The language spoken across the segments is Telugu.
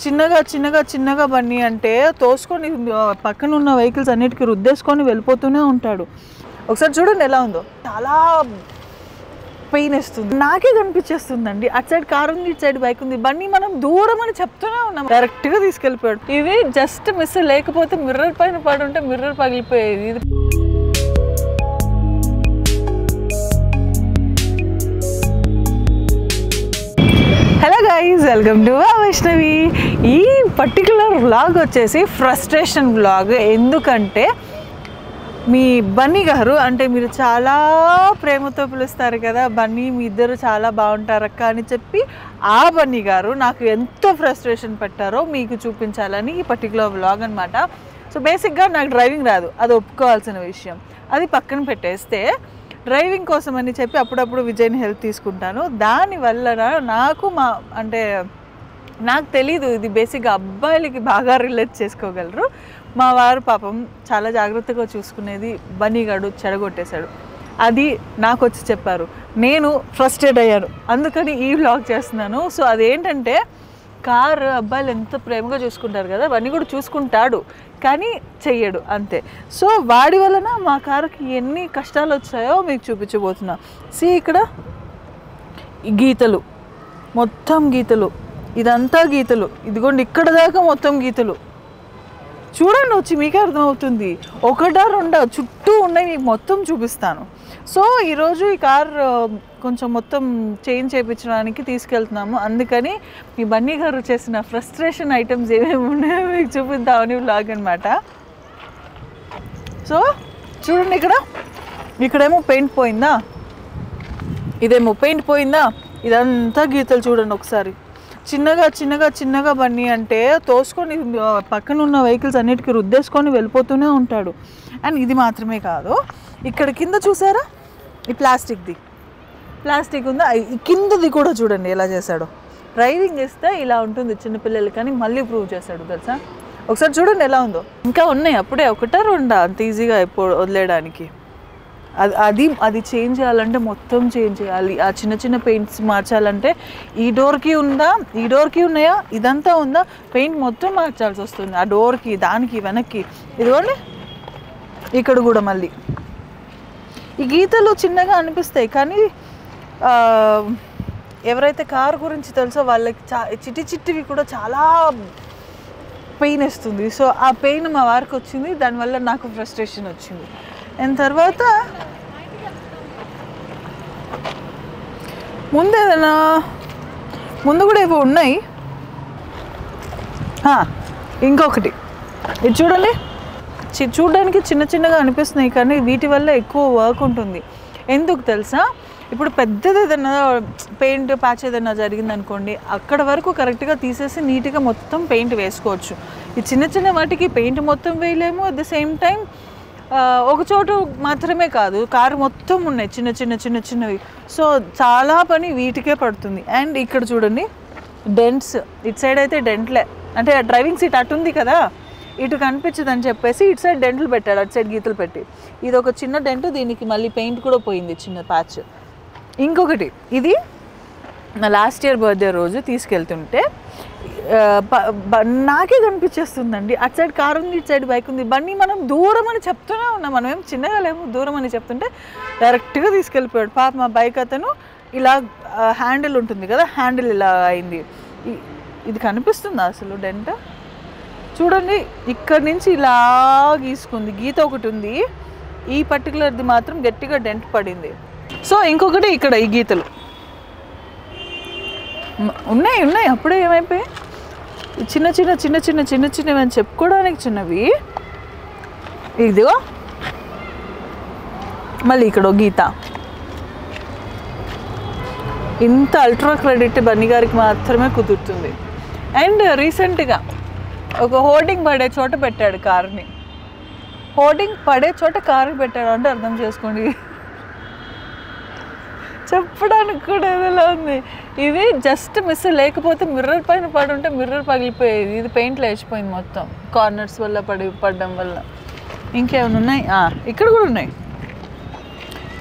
చిన్నగా చిన్నగా చిన్నగా బన్నీ అంటే తోసుకొని పక్కన ఉన్న వెహికల్స్ అన్నిటికీ రుద్దేసుకొని వెళ్ళిపోతూనే ఉంటాడు. ఒకసారి చూడండి ఎలా ఉందో, చాలా పెయిన్ వేస్తుంది. నాకే కనిపించేస్తుందండి, అటు సైడ్ కారు ఉంది, ఇటు సైడ్ బైక్ ఉంది. బన్నీ మనం దూరం అని చెప్తూనే ఉన్నాం, డైరెక్ట్గా తీసుకెళ్ళిపోయాడు. ఇవి జస్ట్ మిస్, లేకపోతే మిర్రర్ పైన పడి ఉంటే మిర్రర్ పగిలిపోయేది. ఇది hello guys, welcome to Vaishnavi. ఈ పర్టికులర్ వ్లాగ్ వచ్చేసి ఫ్రస్ట్రేషన్ వ్లాగ్. ఎందుకంటే మీ బన్నీ గారు అంటే మీరు చాలా ప్రేమతో పిలుస్తారు కదా, బన్నీ మీ ఇద్దరు చాలా బాగుంటారక్క అని చెప్పి ఆ బన్నీ గారు నాకు ఎంత ఫ్రస్ట్రేషన్ పెట్టారో మీకు చూపించాలని ఈ పర్టికులర్ వ్లాగ్ అనమాట. సో బేసిక్గా నాకు డ్రైవింగ్ రాదు, అది ఒప్పుకోవాల్సిన విషయం. అది పక్కన పెట్టేస్తే డ్రైవింగ్ కోసం అని చెప్పి అప్పుడప్పుడు విజయ్ని హెల్ప్ తీసుకుంటాను. దానివల్ల నాకు నాకు తెలీదు, ఇది బేసిక్గా అబ్బాయిలకి బాగా రిలేట్ చేసుకోగలరు. మా వారు పాపం చాలా జాగ్రత్తగా చూసుకునేది బన్నీగాడు చెడగొట్టేశాడు. అది నాకు వచ్చి చెప్పారు, నేను ఫ్రస్ట్రేట్ అయ్యాను, అందుకని ఈ వ్లాగ్ చేస్తున్నాను. సో అదేంటంటే కారు అబ్బాయిలు ఎంత ప్రేమగా చూసుకుంటారు కదా, బన్నీ కూడా చూసుకుంటాడు కానీ చెయ్యడు అంతే. సో వాడి వలన మా కారుకి ఎన్ని కష్టాలు వచ్చాయో మీకు చూపించబోతున్నా. ఇక్కడ గీతలు, మొత్తం గీతలు, ఇదంతా గీతలు, ఇదిగోండి ఇక్కడ దాకా మొత్తం గీతలు. చూడండి, వచ్చి మీకే అర్థమవుతుంది. ఒకటా రెండా చుట్టూ ఉన్నాయి, మీకు మొత్తం చూపిస్తాను. సో ఈరోజు ఈ కార్ కొంచెం మొత్తం చేంజ్ చేయించడానికి తీసుకెళ్తున్నాము. అందుకని మీ బన్నీ గారు చేసిన ఫ్రస్ట్రేషన్ ఐటమ్స్ ఏమేమి ఉన్నాయో మీకు చూపిద్దామని వ్లాగ్ అనమాట. సో చూడండి, ఇక్కడేమో పెయింట్ పోయిందా, ఇదేమో పెయింట్ పోయిందా, ఇదంతా గీతలు చూడండి ఒకసారి. చిన్నగా చిన్నగా చిన్నగా బన్నీ అంటే తోసుకొని పక్కన ఉన్న వెహికల్స్ అన్నిటికీ రుద్దేసుకొని వెళ్ళిపోతూనే ఉంటాడు. అండ్ ఇది మాత్రమే కాదు, ఇక్కడ కింద చూసారా ఈ ప్లాస్టిక్ ఉందా, ఈ కిందది కూడా చూడండి ఎలా చేశాడో. డ్రైవింగ్ చేస్తే ఇలా ఉంటుంది చిన్నపిల్లలు, కానీ మళ్ళీ ప్రూవ్ చేశాడు తెలుసా. ఒకసారి చూడండి ఎలా ఉందో. ఇంకా ఉన్నాయి, అప్పుడే ఒకటా రెండా అంత ఈజీగా వదిలేయడానికి. అది చేంజ్ చేయాలంటే మొత్తం చేంజ్ చేయాలి. ఆ చిన్న చిన్న పెయింట్స్ మార్చాలంటే ఈ డోర్కి ఉన్నాయా, ఇదంతా ఉందా, పెయింట్ మొత్తం మార్చాల్సి వస్తుంది. ఆ డోర్కి, దానికి, వెనక్కి. ఇదిగోండి ఇక్కడ కూడా మళ్ళీ ఈ గీతలు చిన్నగా అనిపిస్తాయి, కానీ ఎవరైతే కారు గురించి తెలుసో వాళ్ళకి చిట్టివి కూడా చాలా పెయిన్ వేస్తుంది. సో ఆ పెయిన్ మా వారికి వచ్చింది, దానివల్ల నాకు ఫ్రస్ట్రేషన్ వచ్చింది. అండ్ తర్వాత ముందు కూడా ఇవి ఉన్నాయి. ఇంకొకటి ఇది చూడండి, చూడడానికి చిన్న చిన్నగా అనిపిస్తున్నాయి, కానీ వీటి వల్ల ఎక్కువ వర్క్ ఉంటుంది. ఎందుకు తెలుసా, ఇప్పుడు పెద్దది ఏదైనా పెయింట్ ప్యాచ్ ఏదైనా జరిగిందనుకోండి, అక్కడ వరకు కరెక్ట్గా తీసేసి నీట్గా మొత్తం పెయింట్ వేసుకోవచ్చు. ఈ చిన్న చిన్న వాటికి పెయింట్ మొత్తం వేయలేము. అట్ ద సేమ్ టైం ఒక చోటు మాత్రమే కాదు, కారు మొత్తం ఉన్నాయి చిన్నవి. సో చాలా పని వీటికే పడుతుంది. అండ్ ఇక్కడ చూడండి డెంట్స్, ఇటు సైడ్ అయితే డెంట్లే, అంటే డ్రైవింగ్ సీట్ అటు ఉంది కదా, ఇటు కనిపించదని చెప్పేసి ఇటు సైడ్ డెంట్లు పెట్టాడు, అటు సైడ్ గీతలు పెట్టి. ఇది ఒక చిన్న డెంట్, దీనికి మళ్ళీ పెయింట్ కూడా పోయింది, చిన్న ప్యాచ్. ఇంకొకటి, ఇది నా లాస్ట్ ఇయర్ బర్త్డే రోజు తీసుకెళ్తుంటే నాకే కనిపించేస్తుందండి, అటు సైడ్ కారు ఉంది, ఇటు సైడ్ బైక్ ఉంది. బన్నీ మనం దూరం అని చెప్తూనే ఉన్నాం, మనం ఏం చిన్నగా లేము, దూరం అని చెప్తుంటే డైరెక్ట్గా తీసుకెళ్ళిపోయాడు. పాప మా బైక్ అతను ఇలా హ్యాండిల్ ఉంటుంది కదా, హ్యాండిల్ ఇలా అయింది. ఇది కనిపిస్తుందా అసలు డెంట్? చూడండి, ఇక్కడి నుంచి ఇలా గీసుకుంది, గీత ఒకటి ఉంది. ఈ పర్టికులర్ది మాత్రం గట్టిగా డెంట్ పడింది. సో ఇంకొకటి ఇక్కడ ఈ గీతలు ఉన్నాయి, అప్పుడే ఏమైపోయాయి, చిన్నవి అని చెప్పుకోవడానికి చిన్నవి. ఇదిగో మళ్ళీ ఇక్కడ గీత. ఇంత అల్ట్రా క్రెడిట్ బన్నీ గారికి మాత్రమే కుదురుతుంది. అండ్ రీసెంట్గా ఒక హోర్డింగ్ పడే చోట పెట్టాడు కారుని. హోర్డింగ్ పడే చోట కారు పెట్టాడు అంటే అర్థం చేసుకోండి, చెప్పడానికి కూడా ఏదోలా ఉంది. ఇది జస్ట్ మిస్, లేకపోతే మిర్రర్ పైన పడి ఉంటే మిర్రర్ పగిలిపోయేది. ఇది పెయింట్లో వేసిపోయింది మొత్తం, కార్నర్స్ వల్ల పడడం వల్ల. ఇంకేమైనా ఉన్నాయి, ఇక్కడ కూడా ఉన్నాయి.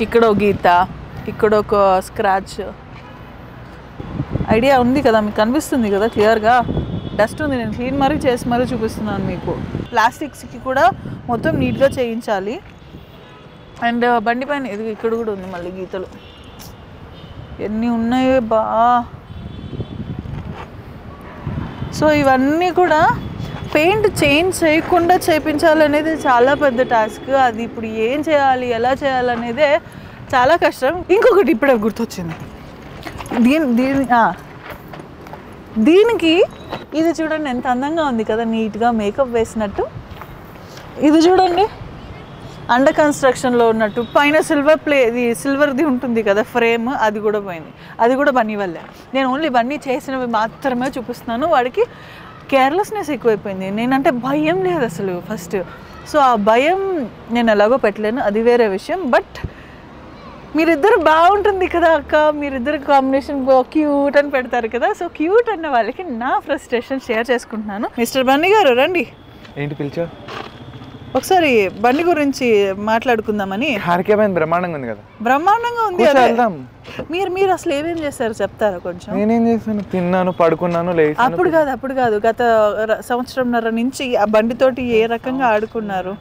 ఇక్కడ ఒక గీత, ఇక్కడ ఒక స్క్రాచ్. ఐడియా ఉంది కదా మీకు, కనిపిస్తుంది కదా క్లియర్గా. డస్ట్ ఉంది, నేను క్లీన్ మరీ చేసి మరీ చూపిస్తున్నాను మీకు. ప్లాస్టిక్స్కి కూడా మొత్తం నీట్గా చేయించాలి. అండ్ బండి పైన ఇది ఇక్కడ కూడా ఉంది మళ్ళీ గీతలు, ఎన్ని ఉన్నాయో బా. సో ఇవన్నీ కూడా పెయింట్ చేంజ్ చేయకుండా చేయించాలనేది చాలా పెద్ద టాస్క్. అది ఇప్పుడు ఏం చేయాలి, ఎలా చేయాలనేదే చాలా కష్టం. ఇంకొకటి ఇప్పుడే గుర్తొచ్చింది, దీనికి ఇది చూడండి ఎంత అందంగా ఉంది కదా, నీట్గా మేకప్ వేసినట్టు. ఇది చూడండి అండర్ కన్స్ట్రక్షన్లో ఉన్నట్టు, పైన సిల్వర్ది ఉంటుంది కదా ఫ్రేమ్, అది కూడా పోయింది. అది కూడా బన్నీ వల్లే. నేను ఓన్లీ బన్నీ చేసినవి మాత్రమే చూపిస్తున్నాను. వాడికి కేర్లెస్నెస్ ఎక్కువైపోయింది. నేనంటే భయం లేదు అసలు ఫస్ట్. సో ఆ భయం నేను ఎలాగో పెట్టలేను, అది వేరే విషయం. బట్ మీరిద్దరు బాగుంటుంది కదా అక్క, మీరిద్దరు కాంబినేషన్ క్యూట్ అని పెడతారు కదా. సో క్యూట్ అన్న వాళ్ళకి నా ఫ్రస్ట్రేషన్ షేర్ చేసుకుంటున్నాను. మిస్టర్ బన్నీ గారు రండి. ఏంటి పిలిచా? ఒకసారి బండి గురించి మాట్లాడుకుందామని. కార్యక్రమం బ్రహ్మాండంగా ఉంది కదా. బ్రహ్మాండంగా ఉంది. మీరు అసలు ఏమేం చేశారు చెప్తారా కొంచెం? నేనేం చేశాను, తిన్నాను, పడుకున్నాను, లేచాను. అప్పుడు కాదు గత సంవత్సరంన్నర నుంచి ఆ బండితోటి ఏ రకంగా ఆడుకున్నారు.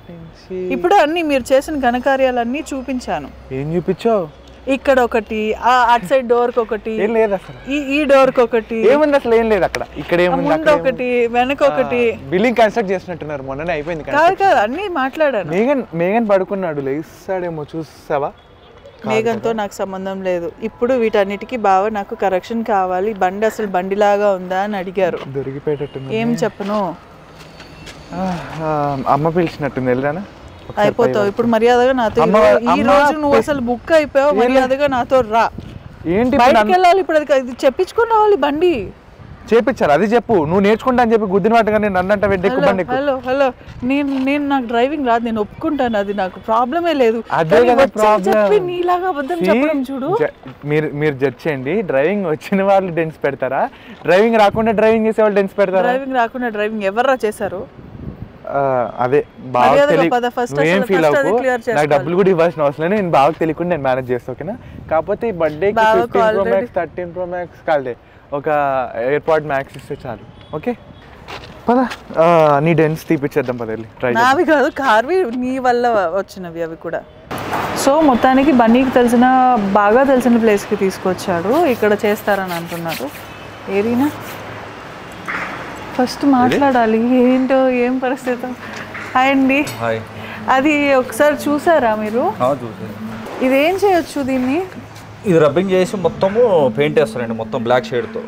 ఇప్పుడు అన్ని మీరు చేసిన ఘనకార్యాలన్నీ చూపించాను. ఏం చూపించావు? ఇక్కడ ఒకటి, అటు సైడ్ డోర్ కి ఒకటి, ఏం లేదు అసలు. ఈ డోర్ కి ఒకటి, ఏముంది అసలు? ఏం లేదు అక్కడ. ఇక్కడ ఏముంది? ముందు ఒకటి, వెనక ఒకటి. బిల్డింగ్ కన్స్ట్రక్ట్ చేసినట్టున్నారు, మొన్ననే అయిపోయింది. కాదు అన్ని మాట్లాడాను. మేఘన్ పడుకున్నాడు, లేస్తాడేమో చూసావా? మేఘన్తో నాకు సంబంధం లేదు. ఇప్పుడు వీటన్నిటికీ బాగా నాకు కరెక్షన్ కావాలి. బండి అసలు బండిలాగా ఉందా అని అడిగారు. దొరికిపోయేటట్టు. ఏం చెప్పను, అమ్మ పిలిచినట్టుంది, వెళ్ళానా? అయిపోతావు ఇప్పుడు మర్యాదగా నాతో. ఈ రోజు నువ్వు అసలు బుక్ అయిపోయావు, మర్యాదగా నాతో రా. ఏంటి బయటకు వెళ్ళాలి ఇప్పుడు, అది చెప్పించుకుని రావాలి. బండి చేపించారు, అది చెప్పు. నువ్వు నేర్చుకుంటా అని చెప్పి గుద్దిన వాటిగా నేను అన్నంట వెడ్డెక్కుబండి. హలో నేను నాకు డ్రైవింగ్ రాదు, నేను ఒప్పుకుంటాను, అది నాకు ప్రాబ్లమే లేదు. అదే కదా ప్రాబ్లం. నీలాగా అబద్ధం చెప్పడం చూడు. మీరు జడ్జ్ చేయండి. డ్రైవింగ్ వచ్చిన వాళ్ళు డెన్స్ పెడతారా, డ్రైవింగ్ రాకుండా డ్రైవింగ్ చేసే వాళ్ళు డెన్స్ పెడతారా? డ్రైవింగ్ రాకుండా డ్రైవింగ్ ఎవర్రా చేశారు? అదే బాగా ఏం ఫీల్ అవ్వకు, నాకు డబ్బులు కూడా ఇవ్వాల్సిన అవసరం లేదు. నేను బాగా తెలియకుండా నేను మేనేజ్ చేస్తా, ఓకేనా? కాకపోతే ఈ బర్త్డేకి 15 Pro Max 13 Pro Max కాలే, ఒక ఎయిర్పాడ్ మ్యాక్స్ ఇస్తే చాలు. ఓకే పద, నీ డెన్స్ తీపిచ్చేద్దాం పదండి. నావి కాదు, కార్వి నీ వల్ల వచ్చినవి అవి కూడా. సో మొత్తానికి బన్నీకి బాగా తెలిసిన ప్లేస్కి తీసుకొచ్చాడు. ఇక్కడ చేస్తారని అంటున్నారు. ఏరీనా ఫస్ట్ మాట్లాడాలి, ఏంటో ఏం పరిస్థితి. హాయ్ అండి. అది ఒకసారి చూసారా మీరు? ఇది ఏం చేయొచ్చు దీన్ని? ఇది రబ్బింగ్ చేసి మొత్తము పెయింట్ వేస్తారండి, మొత్తం బ్లాక్ షేడ్తో.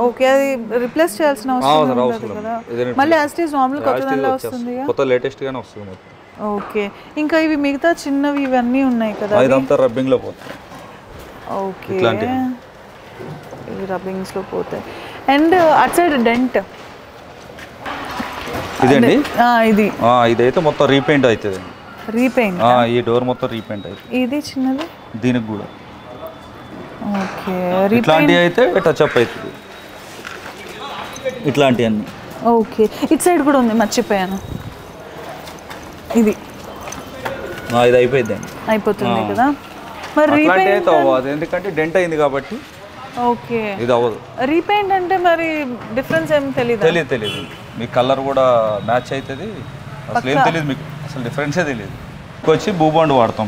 ఓకే, అది రిప్లేస్ చేయాల్సిన అవసరం లేదు కదా? మళ్ళీ యాజ్ ఇట్ ఈజ్ నార్మల్ కొత్తదల్లా వస్తుంది, కొత్త లేటెస్ట్ గానే వస్తుంది మొత్తం. ఓకే, ఇంకా ఇవి మిగతా చిన్నవి ఇవన్నీ ఉన్నాయి కదా, ఇదంతా రబ్బింగ్ లో పోతుంది. ఓకే, ఇవి రబ్బింగ్స్ లో పోతాయి. అండ్ అట్ సైడ్ డెంట్ ఇదండి, ఇదైతే మొత్తం రీపెయింట్ అవుతుంది. రీపెయింట్? ఈ డోర్ మొత్తం రీపెయింట్ అవుతుంది. ఇది చిన్నది దీనికి కూడా. ఓకే, ఇట్లాంటివి అయితే టచ్ అప్ అవుతుంది, ఇట్లాంటివన్నీ. ఓకే, ఇటు సైడ్ కూడా ఉంది, మర్చిపోయాను. ఇది అయిపోతుంది కదా మరి? రీపెయింట్ అవ్వదు ఎందుకంటే డెంట్ అయింది కాబట్టి. ఓకే, ఇది అవ్వదు. రీపెయింట్ అంటే మరి డిఫరెన్స్ ఏం తెలియదు మీ కలర్ కూడా మ్యాచ్ అవుతుంది. అసలు ఏం తెలియదు మీకు, అసలు డిఫరెన్సే తెలియదు. వచ్చి బూబాండ్ వాడతాం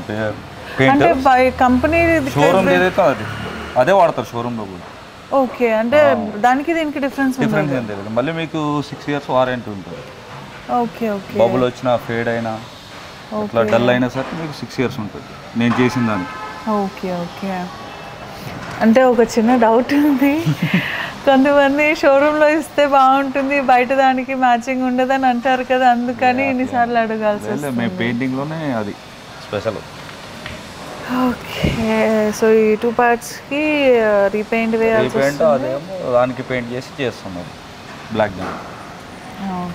పెయింట్, కంపెనీ షోరూమ్ ఏదైతే అదే వాడతారు షోరూమ్ లో కూడా. ఓకే, అంటే దానికి దీనికి డిఫరెన్స్ ఏం తెలియదు. మళ్ళీ మీకు 6 years వారంటీ ఉంటుంది. ఓకే ఓకే, బబుల్ వచ్చినా ఫేడ్ అయినా అట్లా డల్ అయినా సరే మీకు 6 years ఉంటుంది నేను చేసిన దానికి. ఓకే ఓకే, అంటే ఒక చిన్న డౌట్ ఉంది. కొంతమంది షోరూంలో ఇస్తే బాగుంటుంది, బయట దానికి మ్యాచింగ్ ఉండదని అంటారు కదా, అందుకని ఇన్నిసార్లు అడగాల్సి వస్తుంది. మేము పెయింటింగ్లోనే అది స్పెషల్. ఓకే, సో ఈ 2 partsకి రీపెయింట్ వేయాల్సి వస్తుంది. అదేమో దానికి పెయింట్ చేసి చేస్తున్నారు బ్లాక్ దాన్ని.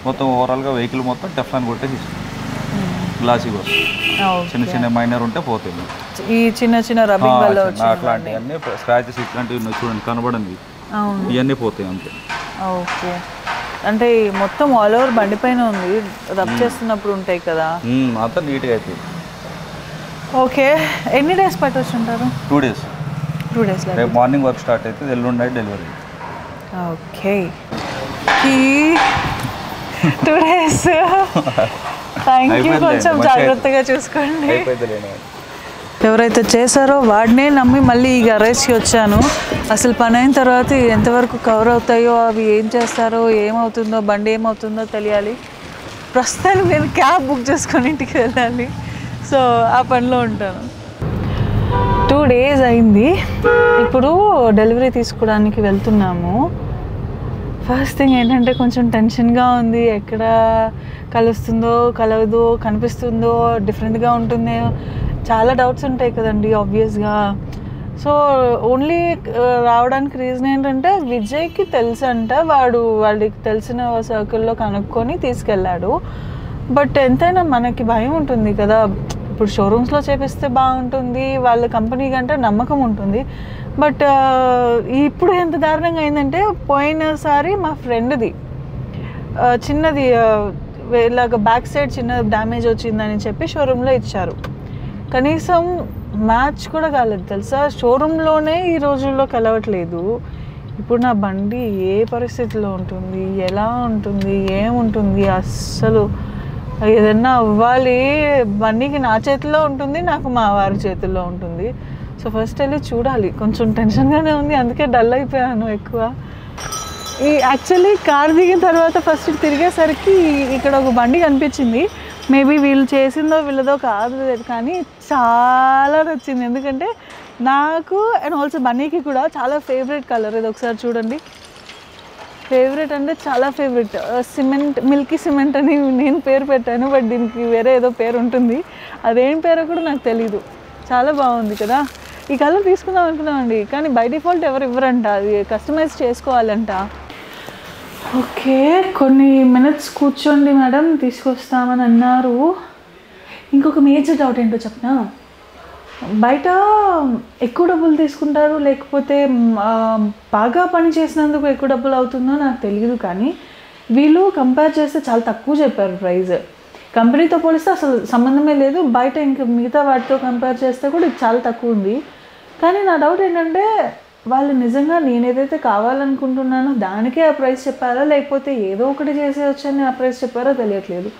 మొత్తం ఓవరాల్గా వెహికల్ మొత్తం టెఫ్లాన్ కొట్టేసి గ్లాసీ వస్తుంది. చిన్న చిన్న మైనర్ ఉంటే పోతాయి. ఈ చిన్న చిన్న రబ్బింగ్ వల్ల అట్లాంటివన్నీ స్క్రాచెస్ ఇట్లాంటివి చూడండి కనబడండి, ఇవన్నీ పోతాయి అంతే. ఓకే, అంటే మొత్తం ఆల్ ఓవర్ బండి పైన ఉంది, రబ్ చేస్తున్నప్పుడు ఉంటాయి కదా, అంతా నీట్గా అవుతుంది. ఓకే, ఎన్ని డేస్ పట్టొచ్చు ఉంటారు? 2 days. 2 days. రేపు మార్నింగ్ వర్క్ స్టార్ట్ అవుతుంది, ఎల్లుండి నైట్ డెలివరీ. ఓకే, బండికి 2 days. Thank you. కొంచెం జాగ్రత్తగా చూసుకోండి. ఎవరైతే చేశారో వాడినే నమ్మి మళ్ళీ ఈ గరేజ్కి వచ్చాను. అసలు పని అయిన తర్వాత ఎంతవరకు కవర్ అవుతాయో, అవి ఏం చేస్తారో, ఏమవుతుందో, బండి ఏమవుతుందో తెలియాలి. ప్రస్తుతానికి నేను క్యాబ్ బుక్ చేసుకొని ఇంటికి వెళ్ళాలి. సో ఆ పనిలో ఉంటాను. 2 days అయింది. ఇప్పుడు డెలివరీ తీసుకోవడానికి వెళ్తున్నాము. ఫస్ట్ థింగ్ ఏంటంటే కొంచెం టెన్షన్గా ఉంది. ఎక్కడ కలుస్తుందో కలవదో, కనిపిస్తుందో, డిఫరెంట్గా ఉంటుందో, చాలా డౌట్స్ ఉంటాయి కదండి ఆబ్వియస్గా. సో ఓన్లీ రావడానికి రీజన్ ఏంటంటే విజయ్కి తెలుసంట, వాళ్ళకి తెలిసిన సర్కిల్లో కనుక్కొని తీసుకెళ్ళాడు. బట్ ఎంతైనా మనకి భయం ఉంటుంది కదా. ఇప్పుడు షోరూమ్స్లో చేపిస్తే బాగుంటుంది, వాళ్ళ కంపెనీ కంటే నమ్మకం ఉంటుంది. బట్ ఇప్పుడు ఎంత దారుణంగా అయిందంటే, పోయినసారి మా ఫ్రెండ్ది చిన్నది ఇలాగ బ్యాక్ సైడ్ చిన్న డ్యామేజ్ వచ్చిందని చెప్పి షోరూంలో ఇచ్చారు. కనీసం మ్యాచ్ కూడా కాలేదు తెలుసా. షోరూంలోనే ఈ రోజుల్లో కలవట్లేదు. ఇప్పుడు నా బండి ఏ పరిస్థితిలో ఉంటుంది, ఎలా ఉంటుంది, ఏముంటుంది, అస్సలు ఏదన్నా అవ్వాలి. బండికి నా చేతిలో ఉంటుంది, నాకు మా వారి చేతుల్లో ఉంటుంది. సో ఫస్ట్ వెళ్ళి చూడాలి. కొంచెం టెన్షన్గానే ఉంది, అందుకే డల్ అయిపోయాను ఎక్కువ. యాక్చువల్లీ కార్ దిగిన తర్వాత ఫస్ట్ తిరిగేసరికి ఇక్కడ ఒక బండి కనిపించింది. మేబీ వీళ్ళు చేసిందో వీళ్ళదో కాదు కానీ చాలా నచ్చింది. ఎందుకంటే నాకు అండ్ ఆల్సో బన్నీకి కూడా చాలా ఫేవరెట్ కలర్. ఇది ఒకసారి చూడండి. ఫేవరెట్ అంటే చాలా ఫేవరెట్. సిమెంట్, మిల్కీ సిమెంట్ అని నేను పేరు పెట్టాను. బట్ దీనికి వేరే ఏదో పేరు ఉంటుంది. అదేం పేరో కూడా నాకు తెలీదు. చాలా బాగుంది కదా. ఈ కలర్ తీసుకుందాం అనుకున్నామండి, కానీ బై డిఫాల్ట్ ఎవరు ఇవ్వరంట, అది కస్టమైజ్ చేసుకోవాలంట. ఓకే, కొన్ని మినిట్స్ కూర్చోండి మేడం, తీసుకొస్తామని అన్నారు. ఇంకొక మేజర్ డౌట్ ఏంటో చెప్పనా, బయట ఎక్కువ డబ్బులు తీసుకుంటారు లేకపోతే బాగా పని చేసినందుకు ఎక్కువ డబ్బులు అవుతుందో నాకు తెలియదు, కానీ వీళ్ళు కంపేర్ చేస్తే చాలా తక్కువ చెప్పారు ప్రైస్. కంపెనీతో పోలిస్తే అసలు సంబంధమే లేదు. బయట ఇంకా మిగతా వాటితో కంపేర్ చేస్తే కూడా ఇది చాలా తక్కువ ఉంది. కానీ నా డౌట్ ఏంటంటే, వాళ్ళు నిజంగా నేను ఏదైతే కావాలనుకుంటున్నానో దానికే ఆ ప్రైస్ చెప్పారా, లేకపోతే ఏదో ఒకటి చేసేయొచ్చని ఆ ప్రైస్ చెప్పారో తెలియట్లేదు.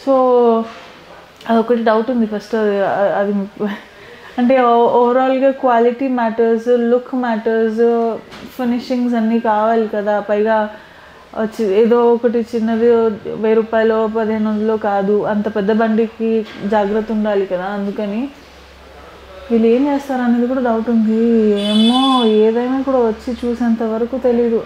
సో అదొకటి డౌట్ ఉంది ఫస్ట్. అది అంటే ఓవరాల్గా quality matters, look matters, finishings అన్నీ కావాలి కదా. పైగా ఏదో ఒకటి చిన్నది 1000 రూపాయలు 1500 కాదు, అంత పెద్ద బండికి జాగ్రత్త ఉండాలి కదా. అందుకని వీళ్ళు ఏం చేస్తారు అనేది కూడా డౌట్ ఉంది. ఏమో, ఏదైనా కూడా వచ్చి చూసేంత వరకు తెలీదు.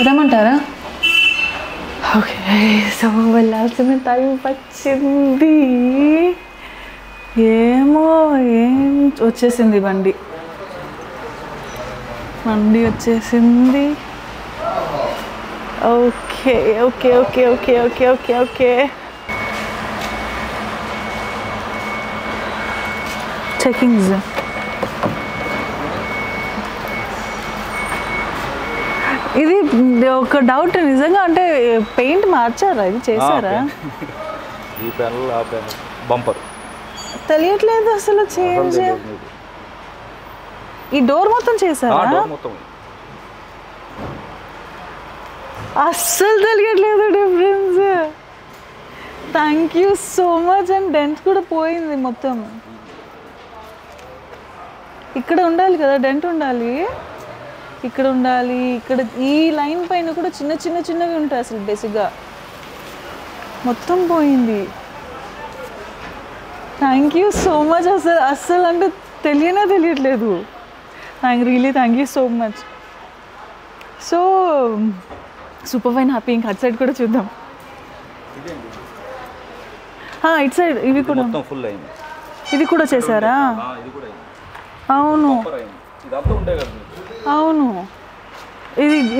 రమ్మంటారా? ఓకే, సో వెళ్ళాల్సిన టైం వచ్చింది. ఏమో ఏం వచ్చేసింది బండి వచ్చేసింది. Okay okay okay okay okay okay okay checkings. ఇది ఒక డౌట్ నిజంగా, అంటే పెయింట్ మార్చారా, ఇది చేశారా? ఈ ప్యానల్ ఆ ప్యానల్ బంపర్ తెలియట్లేదు అసలు. చేంజ్ ఈ డోర్ మొత్తం చేశారా? అస్సలు తెలియట్లేదు difference. Thank you so much. And dent కూడా పోయింది మొత్తం. ఇక్కడ ఉండాలి కదా, డెంట్ ఉండాలి, ఇక్కడ ఉండాలి, ఇక్కడ ఈ లైన్ పైన కూడా చిన్న చిన్న చిన్నవి ఉంటాయి అసలు బేసిక్గా. మొత్తం పోయింది. Thank you so much. అస్సలు అంటే తెలియట్లేదు. Thank you so much. So super fine happy. ఇంకా అటు సైడ్ కూడా చూద్దాం. ఇటు సైడ్ ఇవి కూడా ఫుల్ అయింది. ఇది కూడా చేశారా? అవును అవును.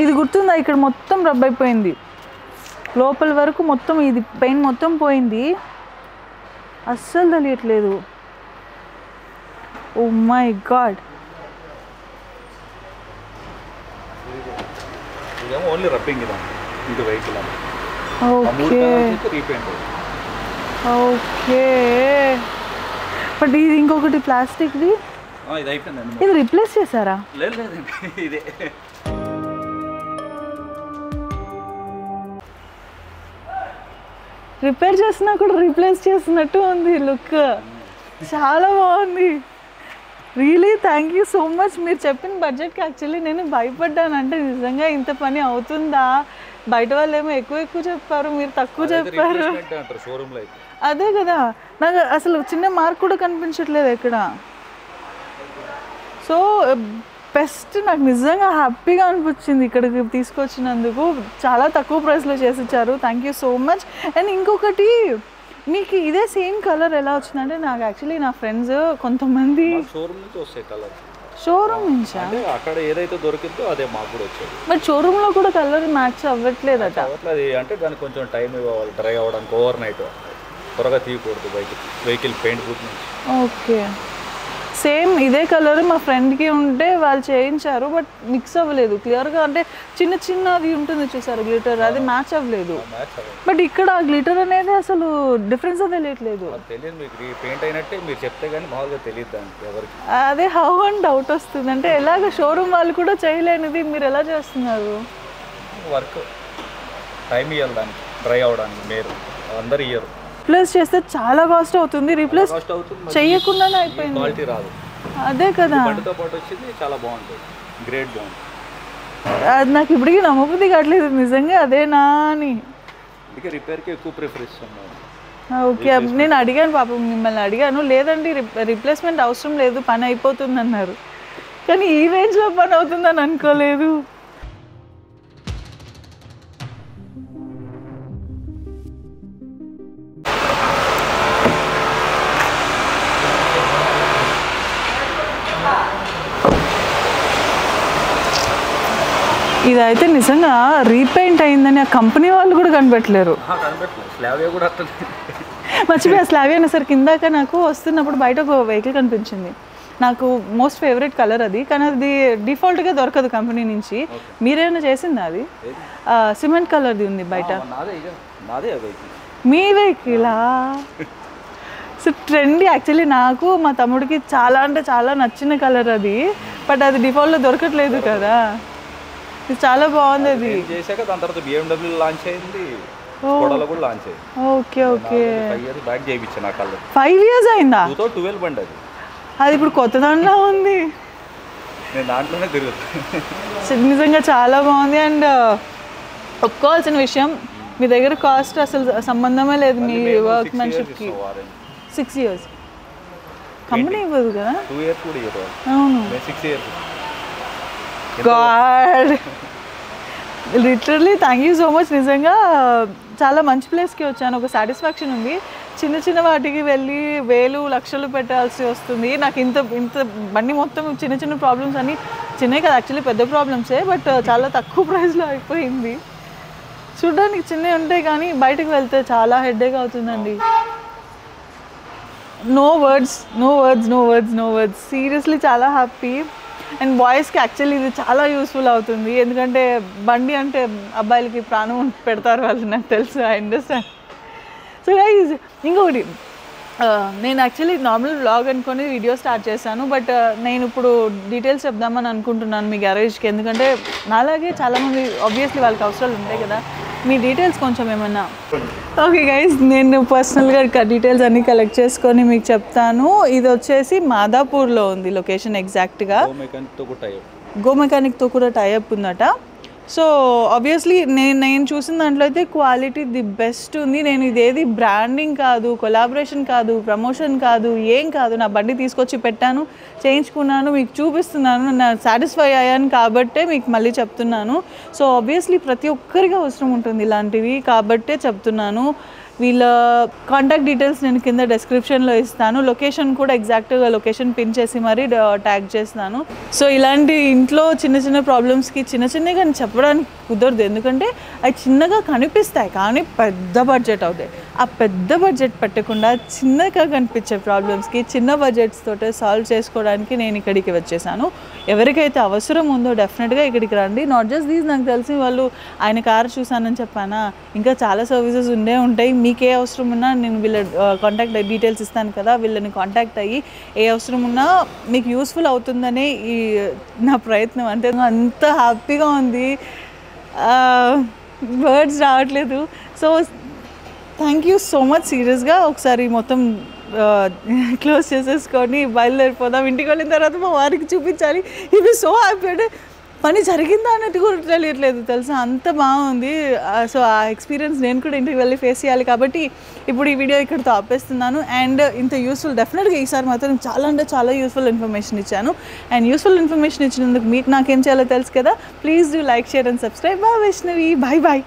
ఇది గుర్తుందా? ఇక్కడ మొత్తం రబ్ అయిపోయింది లోపల వరకు, మొత్తం ఇది పెయింట్ మొత్తం పోయింది. అస్సలు తెలియట్లేదు. Oh my god. Only rubbing ఇది వెహికల్. Okay okay. బట్ ఇది ఇంకొకటి ప్లాస్టిక్ది, ఇది అయిపోయిందండి. ఇది రిప్లేస్ చేశారా? లేదండి, ఇదే. రిపేర్ చేసినా కూడా రీప్లేస్ చేసినట్టు ఉంది లుక్. చాలా బాగుంది. Really thank you so much. మీరు చెప్పిన బడ్జెట్కి యాక్చువల్లీ నేను భయపడ్డాను. అంటే నిజంగా ఇంత పని అవుతుందా? బయట వాళ్ళు ఏమో ఎక్కువ చెప్పారు, మీరు తక్కువ చెప్పారు. అదే కదా, నాకు అసలు చిన్న మార్క్ కూడా కనిపించట్లేదు ఎక్కడ. So best. నాకు నిజంగా హ్యాపీగా అనిపించింది ఇక్కడికి తీసుకొచ్చినందుకు. చాలా తక్కువ ప్రైస్లో చేసి ఇచ్చారు. Thank you so much. And ఇంకొకటి, మీకు ఇదే సేమ్ కలర్ ఎలా వచ్చిందంటే, నాకు యాక్చువల్లీ నా ఫ్రెండ్స్ కొంతమంది షోరూమ్ నుంచి వస్తాయి కలర్. షోరూమ్ నుంచా? అక్కడ ఏదైతే దొరికిందో అదే మాకు కూడా వచ్చేది. బట్ షోరూంలో కూడా కలర్ మ్యాచ్ అవ్వట్లేదట. అంటే దానికి కొంచెం టైం ఇవ్వాలి డ్రై అవ్వడానికి. ఓవర్ నైట్ త్వరగా తీయకూడదు బయటకి వెహికల్ పెయింట్ బూత్ నుంచి. ఓకే. సేమ్ ఇదే కలర్ మా ఫ్రెండ్కి ఉంటే వాళ్ళు చేయించారు, బట్ మిక్స్ అవ్వలేదు క్లియర్గా. అంటే చిన్నది ఉంటుంది చూసారు గ్లిటర్, అది మ్యాచ్ అవ్వలేదు. బట్ ఇక్కడ గ్లిటర్ అనేది అసలు డిఫరెన్స్ తెలియట్లేదు. తెలియదు మీకు, పెయింట్ అయినట్టే మీరు చెప్తే కానీ మామూలుగా తెలియదు దానికి ఎవరికి. అదే హౌ అని డౌట్ వస్తుంది. అంటే ఎలాగ షోరూమ్ వాళ్ళు కూడా చేయలేనిది మీరు ఎలా చేస్తున్నారు? వర్క్ టైం ఇవ్వాలి దానికి డ్రై అవ్వడానికి. మీరు అందరు ఇయ్యరు. రీప్లేస్ చేస్తే చాలా కాస్ట్ అవుతుంది. రీప్లేస్ చేయకుండానే అయిపోయింది. క్వాలిటీ రాదు. అదే కదా, బండితో పాటు వచ్చింది. చాలా బాగుంటుంది, గ్రేట్ బాగుంటుంది. అది నాకు ఇప్పటికీ నమ్మబుద్ధి కావట్లేదు నిజంగా అదేనా అని. అందుకే రిపేర్కి ఎక్కువ ప్రిఫర్ ఇస్తున్నాను. ఓకే. నేను అడిగాను పాపం, మిమ్మల్ని అడిగాను. లేదండి రిప్లేస్మెంట్ అవసరం లేదు, పని అయిపోతుంది అన్నారు. కానీ ఈ రేంజ్లో పని అవుతుందని అనుకోలేదు. ఇదైతే నిజంగా రీపెయింట్ అయిందని ఆ కంపెనీ వాళ్ళు కూడా కనిపెట్టలేరు. మర్చిపోయా స్లావియా అనేసరికి ఇందాక నాకు వస్తున్నప్పుడు బయట ఒక వెహికల్ కనిపించింది. నాకు మోస్ట్ ఫేవరెట్ కలర్ అది, కానీ అది డిఫాల్ట్గా దొరకదు కంపెనీ నుంచి. మీరేమైనా చేసిందా అది? సిమెంట్ కలర్ది ఉంది బయట. మీ వెహికలా? సో ట్రెండ్ యాక్చువల్లీ నాకు మా తమ్ముడికి చాలా అంటే చాలా నచ్చిన కలర్ అది, బట్ అది డిఫాల్ట్లో దొరకట్లేదు కదా. ఇది చాలా బాగుంది. అది చేశాక దాని తర్వాత BMW లాంచ్ అయింది, స్కోడాలో కూడా లాంచ్ అయింది. Okay okay. 5 years బ్యాక్ చేయించాను ఆ కలర్. 5 years అయిందా? 2012 బండి అది. అది ఇప్పుడు కొత్త దాంట్లో ఉంది. నేను దాంట్లోనే తిరుగుతాను. నిజంగా చాలా బాగుంది. అండ్ ఒప్పుకోవాల్సిన విషయం, మీ దగ్గర కాస్ట్ అసలు సంబంధమే లేదు మీ వర్క్మెన్షిప్కి. 6 years కంపెనీ ఇవ్వదు కదా? 2 years కూడా ఇవ్వదు. అవును. 6 years. God literally thank you so much. నిజంగా చాలా మంచి ప్లేస్కి వచ్చాను. ఒక సాటిస్ఫాక్షన్ ఉంది. చిన్న వాటికి వెళ్ళి వేలు లక్షలు పెట్టాల్సి వస్తుంది. నాకు ఇంత బండి మొత్తం చిన్న ప్రాబ్లమ్స్ అన్నీ చిన్నవి కదా, యాక్చువల్లీ పెద్ద ప్రాబ్లమ్సే, బట్ చాలా తక్కువ ప్రైస్లో అయిపోయింది. చూడడానికి చిన్నవి ఉంటాయి కానీ బయటకు వెళ్తే చాలా హెడ్ఏక్ అవుతుందండి. No words. సీరియస్లీ చాలా హ్యాపీ. అండ్ బాయ్స్కి యాక్చువల్లీ ఇది చాలా యూస్ఫుల్ అవుతుంది, ఎందుకంటే బండి అంటే అబ్బాయిలకి ప్రాణం పెడతారు వాళ్ళు, నాకు తెలుసు. I understand. సో గైస్ ఇంకొకటి, నేను యాక్చువల్లీ నార్మల్ వ్లాగ్ అనుకొని వీడియో స్టార్ట్ చేశాను, బట్ నేను ఇప్పుడు డీటెయిల్స్ చెప్దామని అనుకుంటున్నాను మీ గ్యారేజ్కి. ఎందుకంటే నాలాగే చాలామంది ఆబ్వియస్లీ వాళ్ళకి అవసరాలు ఉంటాయి కదా. మీ డీటెయిల్స్ కొంచెం ఏమన్నా. ఓకే గైస్, నేను పర్సనల్గా డీటెయిల్స్ అన్నీ కలెక్ట్ చేసుకొని మీకు చెప్తాను. ఇది వచ్చేసి మాదాపూర్లో ఉంది లొకేషన్ ఎగ్జాక్ట్గా. గో మెకానిక్తో కూడా టైఅప్ ఉందట. సో ఆబ్వియస్లీ నేను చూసిన దాంట్లో అయితే క్వాలిటీ ది బెస్ట్ ఉంది. నేను ఇదేది బ్రాండింగ్ కాదు, కొలాబరేషన్ కాదు, ప్రమోషన్ కాదు, ఏం కాదు. నా బండి తీసుకొచ్చి పెట్టాను, చేయించుకున్నాను, మీకు చూపిస్తున్నాను, నా సాటిస్ఫై అయ్యాను కాబట్టే మీకు మళ్ళీ చెప్తున్నాను. సో ఆబ్వియస్లీ ప్రతి ఒక్కరికి అవసరం ఉంటుంది ఇలాంటివి కాబట్టే చెప్తున్నాను. వీళ్ళ కాంటాక్ట్ డీటెయిల్స్ నేను కింద డిస్క్రిప్షన్లో ఇస్తాను. లొకేషన్ కూడా ఎగ్జాక్ట్గా లొకేషన్ పిన్ చేసి మరీ ట్యాగ్ చేస్తాను. సో ఇలాంటి ఇంట్లో చిన్న చిన్న ప్రాబ్లమ్స్కి చిన్నగా చెప్పడానికి కుదరదు, ఎందుకంటే అవి చిన్నగా కనిపిస్తాయి కానీ పెద్ద బడ్జెట్ అవుతాయి. ఆ పెద్ద బడ్జెట్ పెట్టకుండా చిన్నగా కనిపించే ప్రాబ్లమ్స్కి చిన్న బడ్జెట్స్ తోటే సాల్వ్ చేసుకోవడానికి నేను ఇక్కడికి వచ్చేసాను. ఎవరికైతే అవసరం ఉందో డెఫినెట్గా ఇక్కడికి రండి. నాట్ జస్ట్ దీస్, నాకు తెలిసి వాళ్ళు ఆయన కారు చూసానని చెప్పానా, ఇంకా చాలా సర్వీసెస్ ఉండే ఉంటాయి. మీకు ఏ అవసరం ఉన్నా నేను వీళ్ళ కాంటాక్ట్ డీటెయిల్స్ ఇస్తాను కదా, వీళ్ళని కాంటాక్ట్ అయ్యి ఏ అవసరం ఉన్నా మీకు యూస్ఫుల్ అవుతుందనే ఈ నా ప్రయత్నం. అంతే, అంత హ్యాపీగా ఉంది, వర్డ్స్ రావట్లేదు. So thank you so much. సీరియస్గా ఒకసారి మొత్తం క్లోజ్ చేసేసుకొని బయలుదేరిపోదాం. ఇంటికి వెళ్ళిన తర్వాత మా వారికి చూపించాలి. ఇది సో హ్యాపీ, అంటే పని జరిగిందా అన్నట్టు కూడా తెలియట్లేదు తెలుసా, అంత బాగుంది. సో ఆ ఎక్స్పీరియన్స్ నేను కూడా ఇంటికి వెళ్ళి ఫేస్ చేయాలి కాబట్టి ఇప్పుడు ఈ వీడియో ఇక్కడితో ఆపేస్తున్నాను. అండ్ ఇంత యూస్ఫుల్, డెఫినెట్గా ఈసారి మాత్రం చాలా అంటే చాలా యూస్ఫుల్ ఇన్ఫర్మేషన్ ఇచ్చాను. అండ్ యూస్ఫుల్ ఇన్ఫర్మేషన్ ఇచ్చినందుకు మీకు నాకేం చేయాలో తెలుసు కదా. Please do like, share and subscribe. Bye Vaishnavi, bye bye.